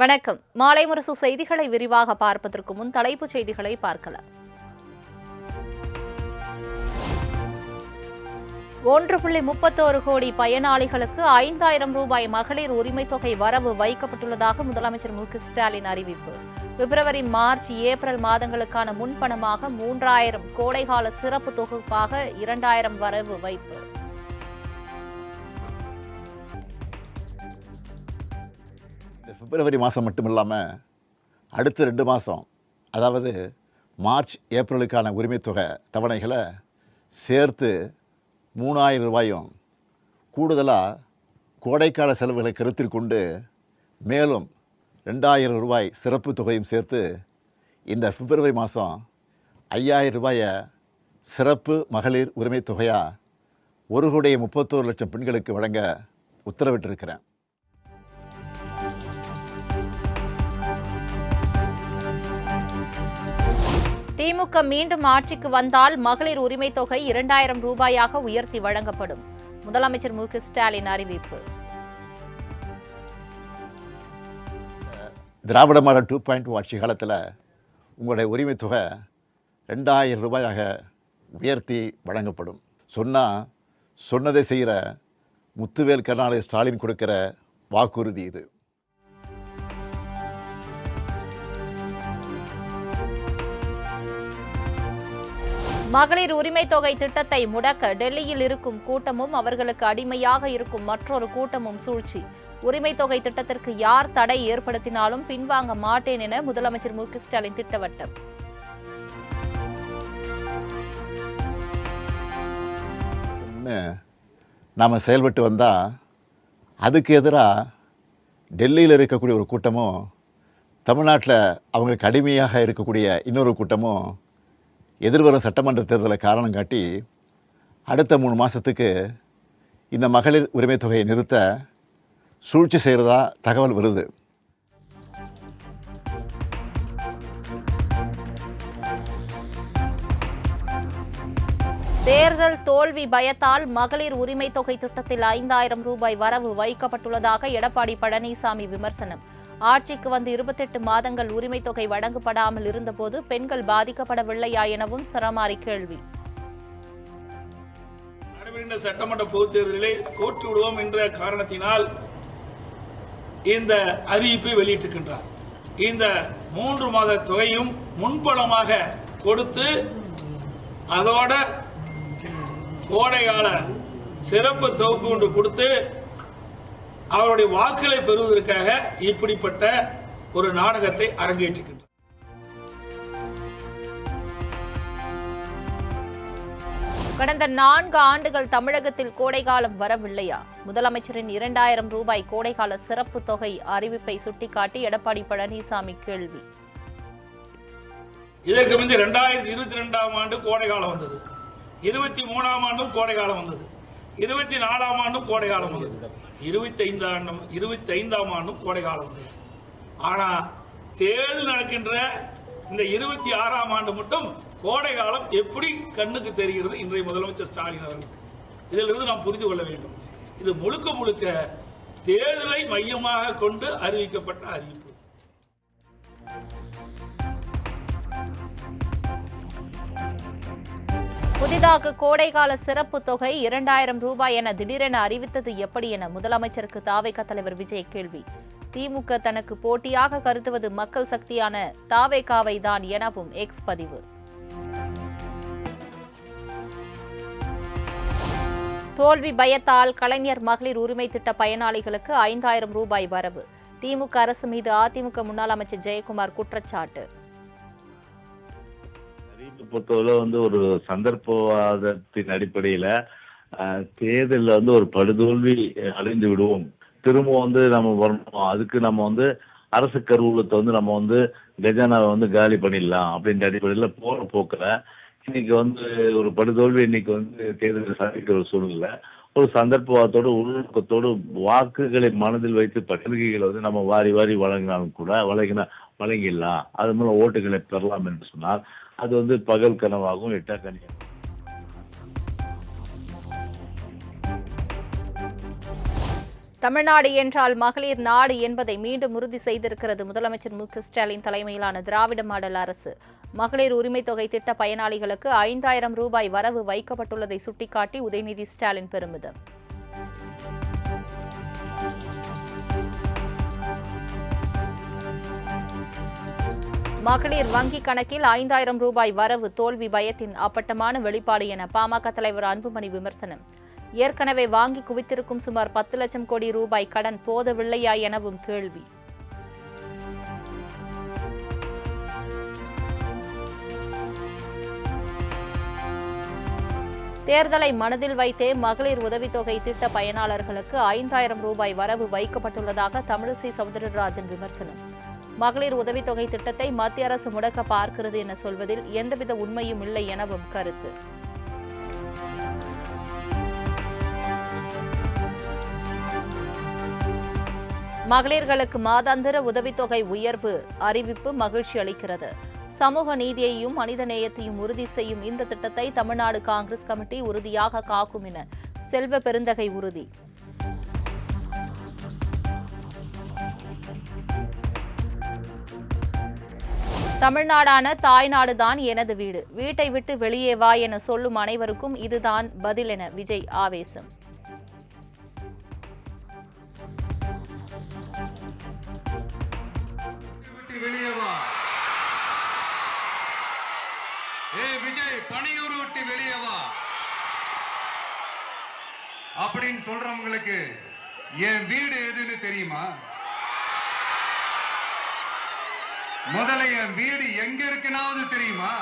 வணக்கம். மாலை முரசு செய்திகளை விரிவாக பார்ப்பதற்கு முன் தலைப்புச் செய்திகளை பார்க்கலாம். 1.31 கோடி பயனாளிகளுக்கு 5,000 ரூபாய் மகளிர் உரிமைத் தொகை வரவு வைக்கப்பட்டுள்ளதாக முதலமைச்சர் மு.க.ஸ்டாலின் அறிவிப்பு. பிப்ரவரி, மார்ச், ஏப்ரல் மாதங்களுக்கான முன்பணமாக 3,000, கோடைகால சிறப்பு தொகுப்பாக 2,000 வரவு வைப்பு. பிப்ரவரி மாதம் மட்டும் இல்லாமல் அடுத்த 2 மாதம், அதாவது மார்ச், ஏப்ரலுக்கான உரிமைத்தொகை தவணைகளை சேர்த்து 3,000 ரூபாயும், கூடுதலாக கோடைக்கால செலவுகளை கருத்தில் கொண்டு மேலும் 2,000 ரூபாய் சிறப்பு தொகையும் சேர்த்து இந்த பிப்ரவரி மாதம் 5,000 ரூபாயை சிறப்பு மகளிர் உரிமைத் தொகையாக 1,31 லட்சம் பெண்களுக்கு வழங்க உத்தரவிட்டிருக்கிறேன். திமுக மீண்டும் ஆட்சிக்கு வந்தால் மகளிர் உரிமைத் தொகை 2,000 ரூபாயாக உயர்த்தி வழங்கப்படும். முதலமைச்சர் மு.க.ஸ்டாலின் அறிவிப்பு. திராவிட மாடல் 2.0 ஆட்சி காலத்தில் உங்களுடைய உரிமைத் தொகை 2,000 ரூபாயாக உயர்த்தி வழங்கப்படும். சொன்னதை செய்கிற முத்துவேல் கருணாநிதி ஸ்டாலின் கொடுக்கிற வாக்குறுதி இது. மகளிர் உரிமைத் தொகை திட்டத்தை முடக்க டெல்லியில் இருக்கும் கூட்டமும் அவர்களுக்கு அடிமையாக இருக்கும் மற்றொரு கூட்டமும் சூழ்ச்சி. உரிமைத் தொகை திட்டத்திற்கு யார் தடை ஏற்படுத்தினாலும் பின்வாங்க மாட்டேன் என முதலமைச்சர் மு.க.ஸ்டாலின் திட்டவட்டம். நாம் செயல்பட்டு வந்தால் அதுக்கு எதிராக டெல்லியில் இருக்கக்கூடிய ஒரு கூட்டமும், தமிழ்நாட்டில் அவங்களுக்கு அடிமையாக இருக்கக்கூடிய இன்னொரு கூட்டமும் எதிர்வரும் சட்டமன்ற தேர்தலை காரணம் காட்டி அடுத்த 3 மாதத்துக்கு இந்த மகளிர் உரிமைத் தொகையை நிறுத்த சூழ்ச்சி செய்கிறதா தகவல் வருது. தேர்தல் தோல்வி பயத்தால் மகளிர் உரிமைத் தொகை திட்டத்தில் 5,000 ரூபாய் வரவு வைக்கப்பட்டுள்ளதாக எடப்பாடி பழனிசாமி விமர்சனம். ஆட்சிக்கு வந்து 28 மாதங்கள் உரிமைத் தொகை வழங்கப்படாமல் இருந்தபோது பெண்கள் பாதிக்கப்படவில்லையா எனவும் சரமாரி கேள்வி. சட்டமன்ற பொதுத் தேர்தலை தோற்று விடுவோம் என்ற காரணத்தினால் இந்த அறிவிப்பை வெளியிட்டிருக்கின்றார். இந்த 3 மாத தொகையும் முன்பணமாக கொடுத்து அதோட கோடைகால சிறப்பு தொகுப்பு ஒன்று கொடுத்து அவருடைய வாக்குகளை பெறுவதற்காக இப்படிப்பட்ட ஒரு நாடகத்தை அரங்கேற்றுகின்றார். கடந்த 4 ஆண்டுகள் தமிழகத்தில் கோடைகாலம் வரவில்லையா? முதலமைச்சரின் 2,000 ரூபாய் கோடைகால சிறப்பு தொகை அறிவிப்பை சுட்டிக்காட்டி எடப்பாடி பழனிசாமி கேள்வி. இதற்கு முந்தைய 2022ஆம் ஆண்டு கோடைகாலம் வந்தது, 23ஆம் ஆண்டும் கோடைகாலம் வந்தது, 24ஆம் ஆண்டும் கோடைகாலம் வந்தது, 25ஆம் ஆண்டும் கோடைகாலம் வந்தது. ஆனா தேர்தல் நடக்கின்ற இந்த 26ஆம் ஆண்டு மட்டும் கோடைகாலம் எப்படி கண்ணுக்கு தெரிகிறது இன்றைய முதலமைச்சர் ஸ்டாலின் அவர்களுக்கு? இதிலிருந்து நாம் புரிந்து கொள்ள வேண்டும். இது முழுக்க முழுக்க தேர்தலை மையமாக கொண்டு அறிவிக்கப்பட்ட அறிவிப்பு. புதிதாக கோடைகால சிறப்பு தொகை 2,000 ரூபாய் என திடீரென அறிவித்தது எப்படி என முதலமைச்சருக்கு தாவேகா தலைவர் விஜய் கேள்வி. திமுக தனக்கு போட்டியாக கருதுவது மக்கள் சக்தியான தாவேகாவை தான் எனவும் எக்ஸ் பதிவு. தோல்வி பயத்தால் கலைஞர் மகளிர் உரிமை திட்ட பயனாளிகளுக்கு 5,000 ரூபாய் வரவு. திமுக அரசு மீது அதிமுக முன்னாள் அமைச்சர் ஜெயக்குமார் குற்றச்சாட்டு. பொறுத்தவரை ஒரு சந்தர்ப்பவாதத்தின் அடிப்படையில தேர்தலில் ஒரு படுதோல்வி அடைந்து விடுவோம், திரும்ப நம்ம வரணும், அதுக்கு நம்ம அரசு கருவூலத்தை நம்ம கஜானாவை காலி பண்ணிடலாம் அப்படின்ற அடிப்படையில் போற போக்கில் இன்னைக்கு ஒரு படுதோல்வி இன்னைக்கு தேர்தலில் சந்திக்கிற ஒரு சூழ்நிலை, ஒரு சந்தர்ப்பவாதத்தோடு உள்நோக்கத்தோடு வாக்குகளை மனதில் வைத்து பத்திரிகைகளை நம்ம வாரி வாரி வழங்கினாலும் கூட வழங்கிடலாம், அது மூலம் ஓட்டுகளை பெறலாம் என்று சொன்னால் அது பகல் கனவாகவும் எட்டா கனியாகும். தமிழ்நாடு என்றால் மகளிர் நாடு என்பதை மீண்டும் உறுதி செய்திருக்கிறது முதலமைச்சர் மு.க.ஸ்டாலின் தலைமையிலான திராவிட மாடல் அரசு. மகளிர் உரிமை தொகை திட்ட பயனாளிகளுக்கு 5000 ரூபாய் வரவு வைக்கப்பட்டுள்ளதை சுட்டிக்காட்டி உதயநிதி ஸ்டாலின் பெருமிதம். மகளிர் வங்கி கணக்கில் 5000 ரூபாய் வரவு தோல்வி பயத்தின் அப்பட்டமான வெளிப்பாடு என பாமக தலைவர் அன்புமணி விமர்சனம். ஏற்கனவே வாங்கி குவித்திருக்கும் சுமார் 10 லட்சம் கோடி ரூபாய் கடன் போதவில்லையா எனவும் கேள்வி. தேர்தலை மனதில் வைத்தே மகளிர் உதவித்தொகை திட்ட பயனாளர்களுக்கு 5000 ரூபாய் வரவு வைக்கப்பட்டுள்ளதாக தமிழிசை சவுந்தரராஜன் விமர்சனம். மகளிர் உதவித்தொகை திட்டத்தை மத்திய அரசு முடக்க பார்க்கிறது என சொல்வதில் எந்தவித உண்மையும் இல்லை எனவும் கருத்து. மகளிர்களுக்கு மாதாந்திர உதவித்தொகை உயர்வு அறிவிப்பு மகிழ்ச்சி அளிக்கிறது. சமூக நீதியையும் மனித நேயத்தையும் உறுதி செய்யும் இந்த திட்டத்தை தமிழ்நாடு காங்கிரஸ் கமிட்டி உறுதியாக காக்கும் என செல்வ பெருந்தகை உறுதி. தமிழ்நாடான தாய்நாடுதான் எனது வீடு, வீட்டை விட்டு வெளியே வா என சொல்லும் அனைவருக்கும் இதுதான் பதில் என விஜய் ஆவேசம். விஜய் பணியூர் விட்டு வெளியே வா அப்படின்னு சொல்றவங்களுக்கு என் வீடு எதுன்னு தெரியுமா? முதல்ல என் வீடு எங்க இருக்குனாவது தெரியுமா?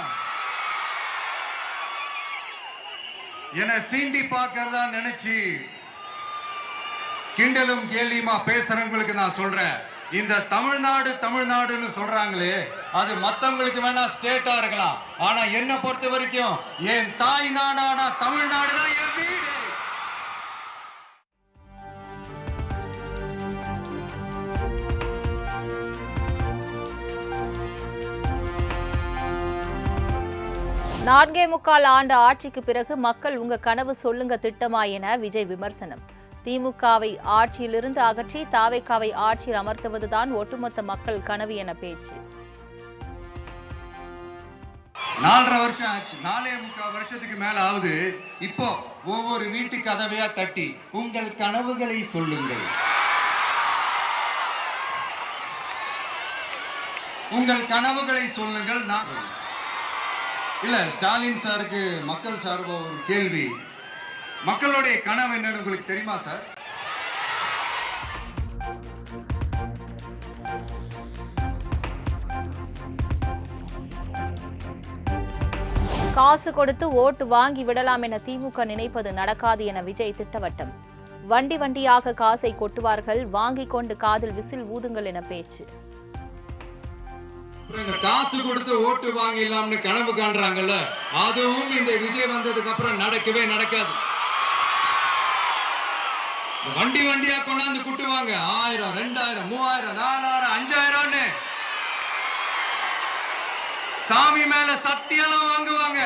என சீண்டி பார்க்கறதா நினைச்சு கிண்டலும் கேலியுமா பேசுறவங்களுக்கு நான் சொல்றேன், இந்த தமிழ்நாடு தமிழ்நாடுன்னு சொல்றாங்களே அது மத்தவங்களுக்கு வேணா ஸ்டேட்டா இருக்கலாம், ஆனா என்ன பொறுத்த வரைக்கும் என் தாய் நாடான தமிழ்நாடு தான் என் வீடு. நான்கே முக்கால் ஆண்டு ஆட்சிக்கு பிறகு மக்கள் உங்க கனவு சொல்லுங்க திட்டமா என விஜய் விமர்சனம். திமுகவை ஆட்சியிலிருந்து அகற்றி தாவேகாவை ஆட்சியில் அமர்த்துவதுதான் ஒட்டுமொத்த மக்கள் கனவு என பேச்சு. 4.5 வருஷம் ஆச்சு, 4.25 வருஷத்துக்கு மேல ஆகுது. இப்போ ஒவ்வொரு வீட்டு கதவையா தட்டி உங்கள் கனவுகளை சொல்லுங்கள், உங்கள் கனவுகளை சொல்லுங்கள். நான் இல்ல, ஸ்டாலின் சாருக்கு மக்கள் சார்பா ஒரு கேள்வி, மக்களுடைய கனவு என்னன்னு உங்களுக்கு தெரியுமா சார்? காசு கொடுத்து ஓட்டு வாங்கி விடலாம் என திமுக நினைப்பது நடக்காது என விஜய் திட்டவட்டம். வண்டி வண்டியாக காசை கொட்டுவார்கள், வாங்கிக் கொண்டு காதில் விசில் ஊதுங்கள் என பேச்சு. காசு கொடுத்து ஓட்டு வாங்கிடலாம்னு கனவு காண்றாங்கல்ல, அதுவும் இந்த விஜய் வந்ததுக்கு அப்புறம் நடக்கவே நடக்காது. வண்டி வண்டியா கொண்டாந்து குட்டுவாங்க, 1000, 2000, 3000, 4000, 5000 சாமி மேல சத்தியெல்லாம் வாங்குவாங்க.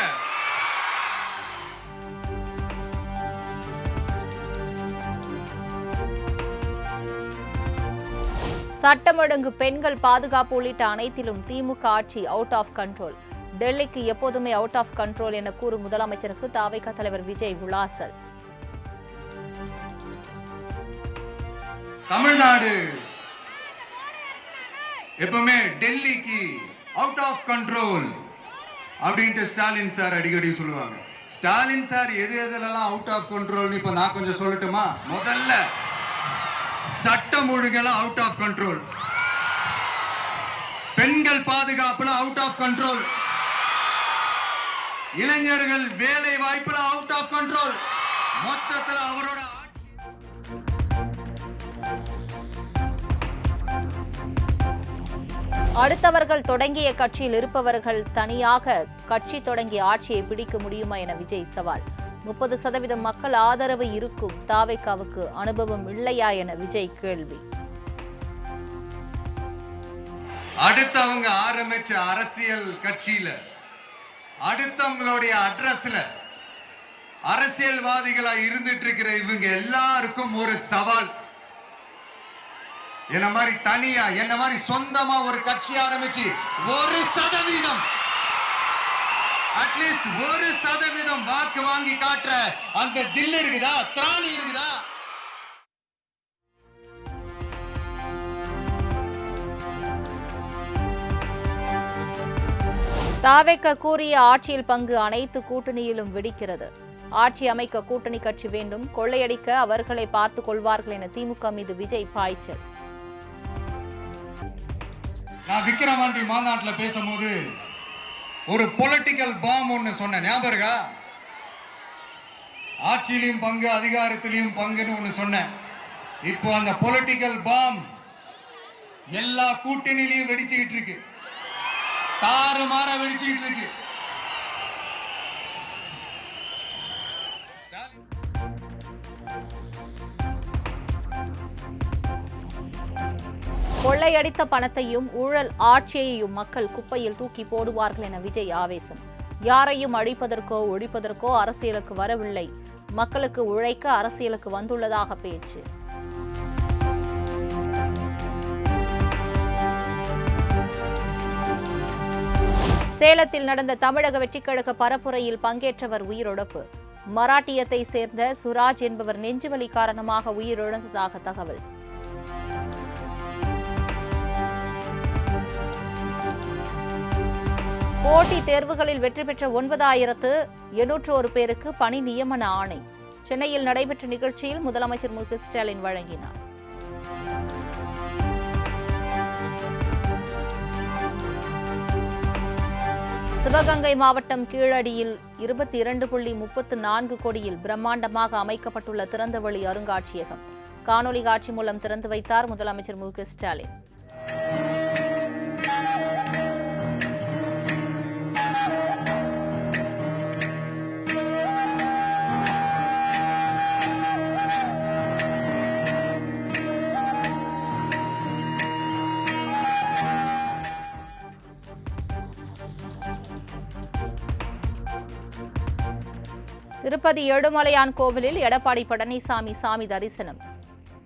சட்டம் ஒழுங்கு, பெண்கள் பாதுகாப்பு உள்ளிட்ட அனைத்திலும் திமுக ஆட்சி அவுட் ஆஃப் கண்ட்ரோல். டெல்லிக்கு எப்போதுமே அவுட் ஆஃப் கண்ட்ரோல் என கூறும் முதலமைச்சருக்கு தாவேகா தலைவர் விஜய் உலாசல். தமிழ்நாடு எப்பவுமே டெல்லிக்கு அவுட் ஆஃப் கண்ட்ரோல் அப்படின்ட்டு ஸ்டாலின் சார் அடிக்கடி சொல்லுவாங்க. ஸ்டாலின் சார் எது எதுலலாம் அவுட் ஆஃப் கண்ட்ரோல் இப்ப நான் கொஞ்சம் சொல்லட்டுமா? முதல்ல சட்டம் ஒழுங்கெல்லாம் அவுட் ஆஃப் கண்ட்ரோல், பெண்கள் பாதுகாப்புல அவுட் ஆஃப் கண்ட்ரோல், இளைஞர்கள் வேலை வாய்ப்புல அவுட் ஆஃப் கண்ட்ரோல். மொத்தத்துல அவரோட அடுத்தவர்கள் தொடங்கிய கட்சியில் இருப்பவர்கள் தனியாக கட்சி தொடங்கி ஆட்சியை பிடிக்க முடியுமா என விஜய் சவால். 30% மக்கள் ஆதரவு இருக்கும் தாவேகாவுக்கு அனுபவம் இல்லையா என விஜய் கேள்வி. அடுத்தவங்க ஆரம்பிச்ச அரசியல் கட்சியில அடுத்தவங்களுடைய அட்ரஸ்ல அரசியல்வாதிகளா இருந்துட்டு இருக்கிற இவங்க எல்லாருக்கும் ஒரு சவால். என்ன மாதிரி தனியா, என்ன மாதிரி சொந்தமா ஒரு கட்சி ஆரம்பிச்சு 1% அட்லீஸ்ட் 1% வாக்கு வாங்கி காட்டுற அந்த தில் இருக்குதா, திராணி இருக்குதா? தாவேக்க கூறிய ஆட்சியில் பங்கு அனைத்து கூட்டணியிலும் வெடிக்கிறது. ஆட்சி அமைக்க கூட்டணி கட்சி வேண்டும், கொள்ளையடிக்க அவர்களை பார்த்துக் கொள்வார்கள் என திமுக மீது விஜய் பாய்ச்சல். நான் விக்கிரவாண்டி மாநாட்டில் பேசும்போது ஒரு பொலிட்டிக்கல் பாம் ஒன்னு சொன்ன ஞாபகம் இருக்கா? ஆட்சியிலையும் பங்கு, அதிகாரத்திலையும் பங்குன்னு ஒன்னு சொன்னேன். இப்போ அந்த பொலிட்டிக்கல் பாம் எல்லா கூட்டணியிலையும் வெடிச்சுக்கிட்டு இருக்கு, தாறுமாற வெடிச்சுக்கிட்டு இருக்கு. கொள்ளையடித்த பணத்தையும் ஊழல் ஆட்சியையும் மக்கள் குப்பையில் தூக்கி போடுவார்கள் என விஜய் ஆவேசம். யாரையும் அழிப்பதற்கோ ஒழிப்பதற்கோ அரசியலுக்கு வரவில்லை, மக்களுக்கு உழைக்க அரசியலுக்கு வந்துள்ளதாக பேச்சு. சேலத்தில் நடந்த தமிழக வெற்றிக்கழக பரப்புரையில் பங்கேற்றவர் உயிரிழப்பு. மராட்டியத்தை சேர்ந்த சுராஜ் என்பவர் நெஞ்சுவலி காரணமாக உயிரிழந்ததாக தகவல். போட்டித் தேர்வுகளில் வெற்றி பெற்ற 9,801 பேருக்கு பணி நியமன ஆணை சென்னையில் நடைபெற்ற நிகழ்ச்சியில் முதலமைச்சர் மு க ஸ்டாலின் வழங்கினார். சிவகங்கை மாவட்டம் கீழடியில் 22.34 கோடியில் பிரம்மாண்டமாக அமைக்கப்பட்டுள்ள திறந்தவெளி அருங்காட்சியகம் காணொலி காட்சி மூலம் திறந்து வைத்தார் முதலமைச்சர் மு க ஸ்டாலின். திருப்பதி ஏழுமலையான் கோவிலில் எடப்பாடி பழனிசாமி சாமி தரிசனம்.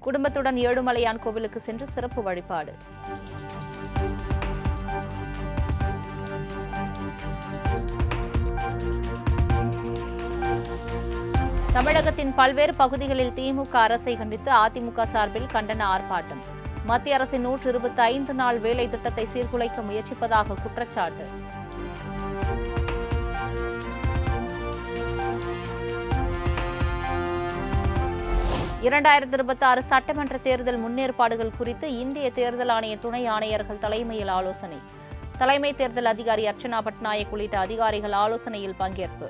குடும்பத்துடன் ஏழுமலையான் கோவிலுக்கு சென்று சிறப்பு வழிபாடு. தமிழகத்தின் பல்வேறு பகுதிகளில் திமுக அரசை கண்டித்து அதிமுக சார்பில் கண்டன ஆர்ப்பாட்டம். மத்திய அரசின் 125 நாள் வேலை திட்டத்தை சீர்குலைக்க முயற்சிப்பதாக குற்றச்சாட்டு. இரண்டாயிரத்து 26 சட்டமன்ற தேர்தல் முன்னேற்பாடுகள் குறித்து இந்திய தேர்தல் ஆணைய துணை ஆணையர்கள் தலைமையில் ஆலோசனை. தலைமை தேர்தல் அதிகாரி அர்ச்சனா பட்நாயக் உள்ளிட்ட அதிகாரிகள் ஆலோசனையில் பங்கேற்பு.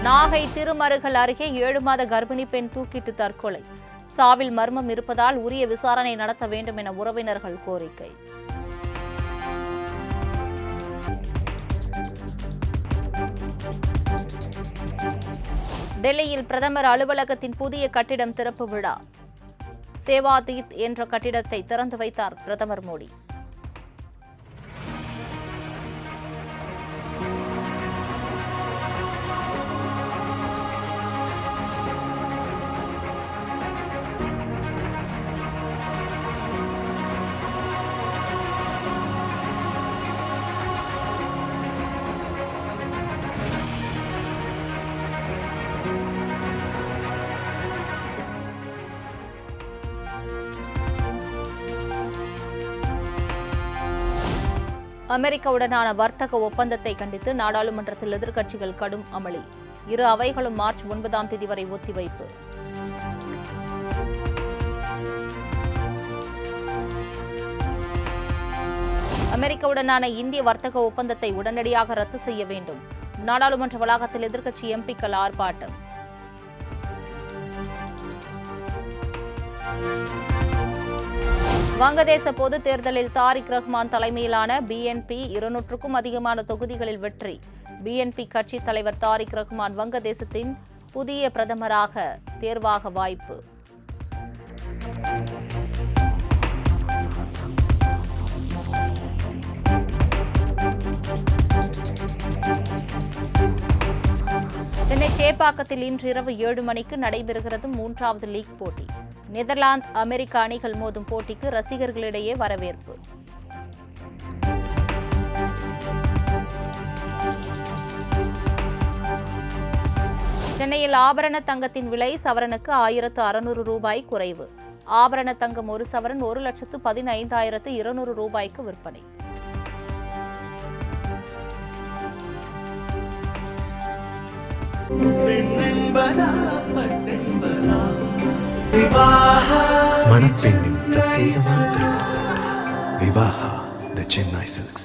நாகை திருமருகல் அருகே 7 மாத கர்ப்பிணி பெண் தூக்கிட்டு தற்கொலை. சாவில் மர்மம் இருப்பதால் உரிய விசாரணை நடத்த வேண்டும் என உறவினர்கள் கோரிக்கை. டெல்லியில் பிரதமர் அலுவலகத்தின் புதிய கட்டிடம் திறப்பு விழா. சேவாதீத் என்ற கட்டிடத்தை திறந்து வைத்தார் பிரதமர் மோடி. அமெரிக்காவுடனான வர்த்தக ஒப்பந்தத்தை கண்டித்து நாடாளுமன்றத்தில் எதிர்க்கட்சிகள் கடும் அமளி. இரு அவைகளும் மார்ச் 9ஆம் தேதி வரை ஒத்திவைப்பு. அமெரிக்காவுடனான இந்திய வர்த்தக ஒப்பந்தத்தை உடனடியாக ரத்து செய்ய வேண்டும். நாடாளுமன்ற வளாகத்தில் எதிர்க்கட்சி எம்பிக்கள் ஆர்ப்பாட்டம். வங்கதேச பொதுத் தேர்தலில் தாரிக் ரஹ்மான் தலைமையிலான பிஎன்பி 200க்கும் அதிகமான தொகுதிகளில் வெற்றி. பிஎன்பி கட்சித் தலைவர் தாரிக் ரஹ்மான் வங்கதேசத்தின் புதிய பிரதமராக தேர்வாக வாய்ப்பு. சேப்பாக்கத்தில் இன்று இரவு 7 மணிக்கு நடைபெறுகிறது 3வது லீக் போட்டி. நெதர்லாந்து அமெரிக்க அணிகள் மோதும் போட்டிக்கு ரசிகர்களிடையே வரவேற்பு. சென்னையில் ஆபரண தங்கத்தின் விலை சவரனுக்கு 1600 ரூபாய் குறைவு. ஆபரண தங்கம் ஒரு சவரன் 1,15,200 ரூபாய்க்கு விற்பனை. மணப்பெண்ணின் பிரத்யேகமான திருமணம் விவாஹா தி சென்னை சில்க்ஸ்.